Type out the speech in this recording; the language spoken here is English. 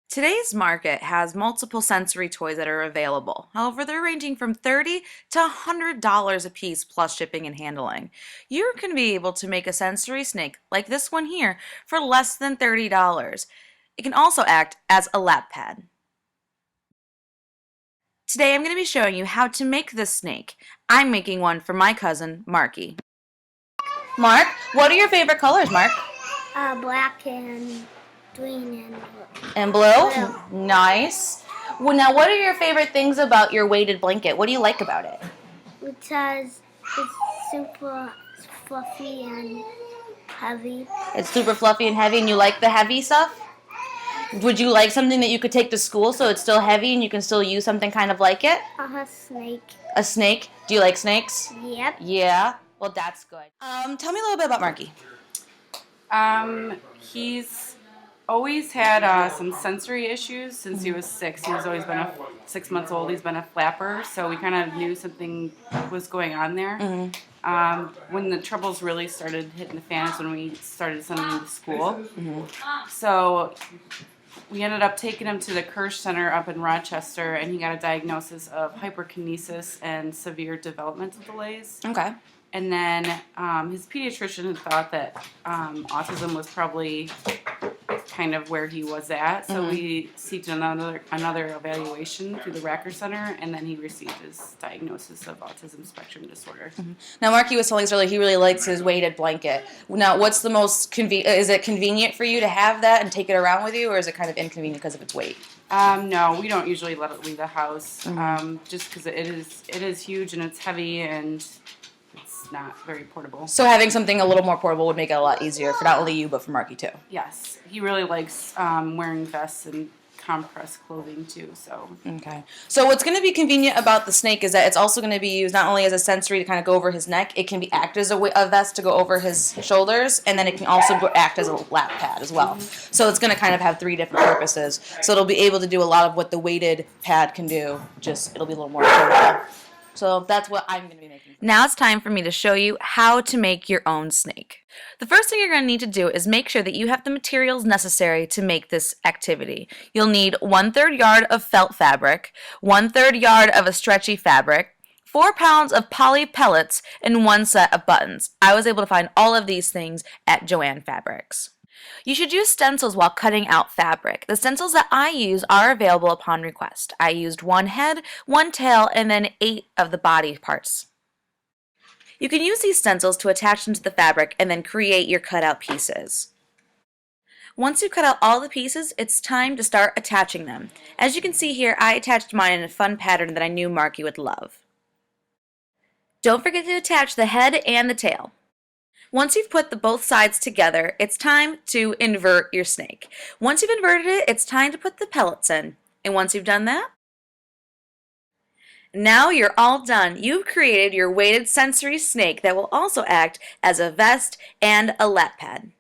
Today's market has multiple sensory toys that are available. However, they're ranging from $30 to $100 a piece plus shipping and handling. You're going to be able to make a sensory snake like this one here for less than $30. It can also act as a lap pad. Today I'm going to be showing you how to make this snake. I'm making one for my cousin, Marky. Mark, what are your favorite colors, Mark? Black and green And blue? blue. Nice. Well, now, what are your favorite things about your weighted blanket? What do you like about it? Because it's super fluffy and heavy. It's super fluffy and heavy, and you like the heavy stuff? Would you like something that you could take to school so it's still heavy and you can still use something kind of like it? A snake. A snake? Do you like snakes? Yep. Yeah? Well, that's good. Tell me a little bit about Marky. He's always had some sensory issues since he was 6. He's always been 6 months old. He's been a flapper, so we kind of knew something was going on there. When the troubles really started hitting the fan is when we started sending him to school. So we ended up taking him to the Kirsch Center up in Rochester, and he got a diagnosis of hyperkinesis and severe developmental delays. Okay. And then his pediatrician had thought that autism was probably kind of where he was at. So we seeked another evaluation through the Racker Center, and then he received his diagnosis of autism spectrum disorder. Now, Marky was telling us earlier he really likes his weighted blanket. Now, what's the most convenient? Is it convenient for you to have that and take it around with you, or is it kind of inconvenient because of its weight? No, we don't usually let it leave the house, just because it is huge and it's heavy and it's not very portable. So having something a little more portable would make it a lot easier for not only you, but for Marky too. Yes, he really likes wearing vests and compressed clothing too. So Okay. So what's going to be convenient about the snake is that it's also going to be used not only as a sensory to kind of go over his neck, it can be act as a vest to go over his shoulders, and then it can also act as a lap pad as well. So it's going to kind of have 3 different purposes. So it'll be able to do a lot of what the weighted pad can do, just it'll be a little more portable. So that's what I'm going to be making. Now it's time for me to show you how to make your own snake. The first thing you're going to need to do is make sure that you have the materials necessary to make this activity. You'll need 1/3 yard of felt fabric, 1/3 yard of a stretchy fabric, 4 pounds of poly pellets, and 1 set of buttons. I was able to find all of these things at Joann Fabrics. You should use stencils while cutting out fabric. The stencils that I use are available upon request. I used 1 head, 1 tail, and then 8 of the body parts. You can use these stencils to attach them to the fabric and then create your cutout pieces. Once you cut out all the pieces, it's time to start attaching them. As you can see here, I attached mine in a fun pattern that I knew Marky would love. Don't forget to attach the head and the tail. Once you've put both sides together, it's time to invert your snake. Once you've inverted it, it's time to put the pellets in. And once you've done that, now you're all done. You've created your weighted sensory snake that will also act as a vest and a lap pad.